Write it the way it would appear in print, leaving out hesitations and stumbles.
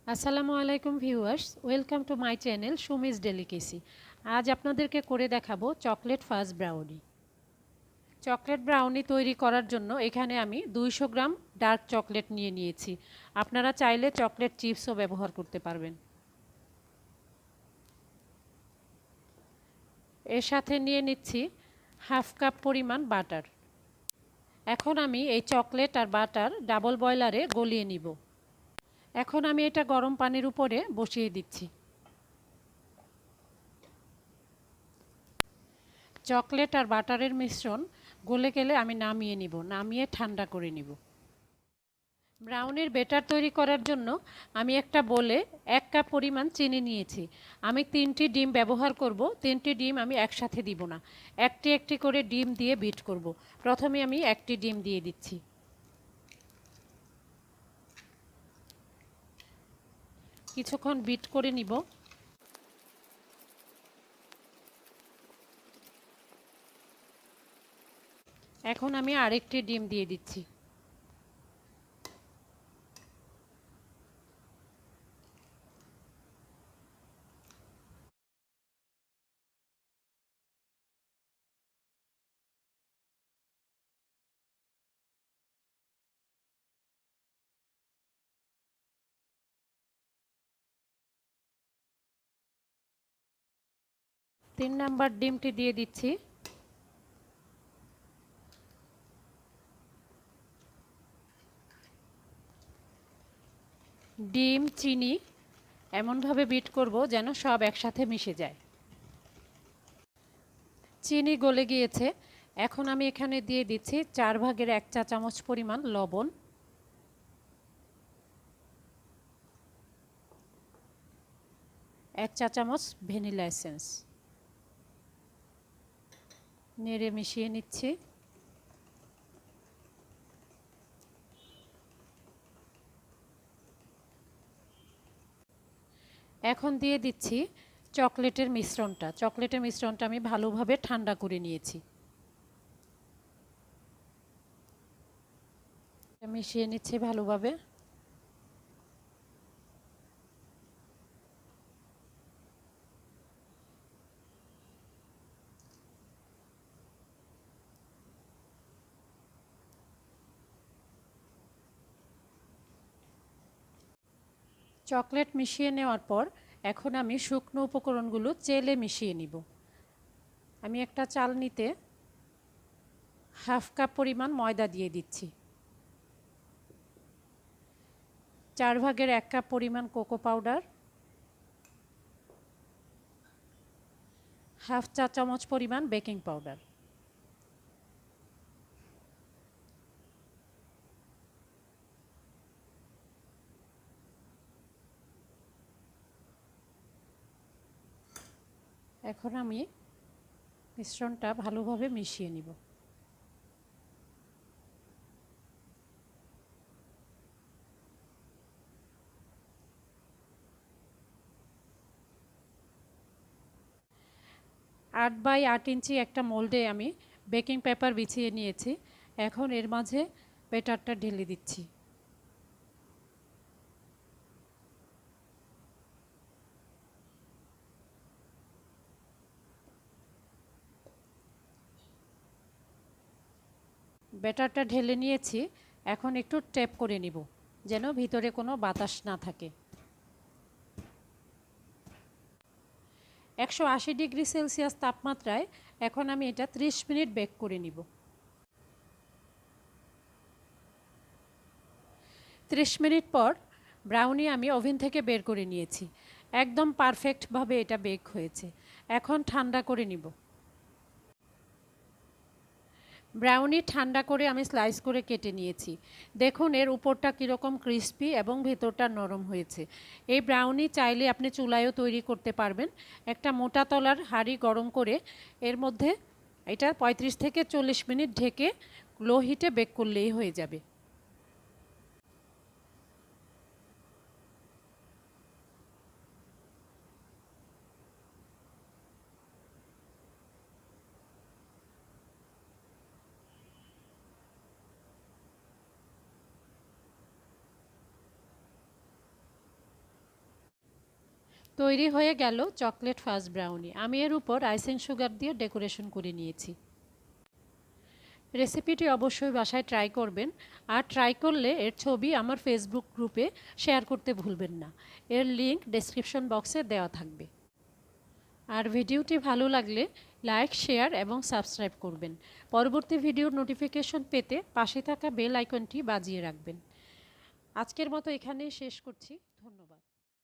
AssalamuAlaikum viewers, welcome to my channel Sumi's Delicacy. আজ আপনাদেরকে করে দেখাবো চকলেট ফাজ ব্রাউনি। চকলেট ব্রাউনি তৈরি করার জন্য এখানে আমি 200 গ্রাম ডার্ক চকলেট নিয়েছি। আপনারা চাইলে চকলেট চিপসও ব্যবহার করতে পারবেন। এর সাথে নিয়ে নিচ্ছি হাফ কাপ পরিমাণ বাটার। এখন আমি এই চকলেট আর বাটার ডাবল বয়লারে গলিয়ে নিব। এখন আমি এটা গরম পানির উপরে বসিয়ে দিচ্ছি। চকলেট আর বাটারের মিশ্রণ গলে গেলে আমি নামিয়ে নিব, নামিয়ে ঠান্ডা করে নিব। ব্রাউনির ব্যাটার তৈরি করার জন্য আমি একটা বোলে 1 কাপ পরিমাণ চিনি নিয়েছি। আমি 3টি ডিম ব্যবহার করব। 3টি ডিম আমি একসাথে দিব না, একটি একটি করে ডিম দিয়ে বিট করব। প্রথমে আমি একটি ডিম দিয়ে দিচ্ছি। কিছুক্ষণ বিট করে নিব। এখন আমি আরেকটি ডিম দিয়ে দিচ্ছি। তিন নাম্বার ডিমটি দিয়ে দিচ্ছি। ডিম চিনি এমনভাবে বিট করব যেন সব একসাথে মিশে যায়। চিনি গলে গিয়েছে। এখন আমি এখানে দিয়ে দিচ্ছি 1/4 চা চামচ পরিমাণ লবণ, 1 চা চামচ ভ্যানিলা এসেন্স। নেড়ে মিশিয়ে নিচ্ছি। এখন দিয়ে দিচ্ছি চকলেটের মিশ্রণটা। চকলেটের মিশ্রণটা আমি ভালোভাবে ঠান্ডা করে নিয়েছি। মিশিয়ে নিচ্ছি ভালোভাবে। চকলেট মিশিয়ে নেওয়ার পর এখন আমি শুকনো উপকরণগুলো চেলে মিশিয়ে নিব। আমি একটা চালনিতে হাফ কাপ পরিমাণ ময়দা দিয়ে দিচ্ছি। 1/4 কাপ পরিমাণ কোকো পাউডার, হাফ চা চামচ পরিমাণ বেকিং পাউডার। এখন আমি মিশ্রণটা ভালোভাবে মিশিয়ে নিব। আট বাই 8 ইঞ্চি একটা মোল্ডে আমি বেকিং পেপার বিছিয়ে নিয়েছি। এখন এর মাঝে ব্যাটারটা ঢেলে দিচ্ছি। ব্যাটারটা ঢেলে নিয়েছি। এখন একটু ট্যাপ করে নিব যেন ভিতরে কোনো বাতাস না থাকে। 180 ডিগ্রি সেলসিয়াস তাপমাত্রায় এখন আমি এটা 30 মিনিট বেক করে নিব। 30 মিনিট পর ব্রাউনি আমি ওভেন থেকে বের করে নিয়েছি। একদম পারফেক্টভাবে এটা বেক হয়েছে। এখন ঠান্ডা করে নিব। ব্রাউনি ঠান্ডা করে আমি স্লাইস করে কেটে নিয়েছি। দেখুন এর উপরটা কীরকম ক্রিস্পি এবং ভেতরটা নরম হয়েছে। এই ব্রাউনি চাইলে আপনি চুলায়ও তৈরি করতে পারবেন। একটা মোটা তলার হাঁড়ি গরম করে এর মধ্যে এটা 35 থেকে 40 মিনিট ঢেকে লো হিটে বেক করলেই হয়ে যাবে। তৈরি হয়ে গেল চকলেট ফাজ ব্রাউনি। আমি এর উপর আইসিং সুগার দিয়ে ডেকোরেশন করে নিয়েছি। রেসিপিটি অবশ্যই বাসায় ট্রাই করবেন, আর ট্রাই করলে এর ছবি আমার ফেসবুক গ্রুপে শেয়ার করতে ভুলবেন না। এর লিংক ডেসক্রিপশন বক্সে দেওয়া থাকবে। আর ভিডিওটি ভালো লাগলে লাইক, শেয়ার এবং সাবস্ক্রাইব করবেন। পরবর্তী ভিডিওর নোটিফিকেশন পেতে পাশে থাকা বেল আইকনটি বাজিয়ে রাখবেন। আজকের মতো এখানেই শেষ করছি। ধন্যবাদ।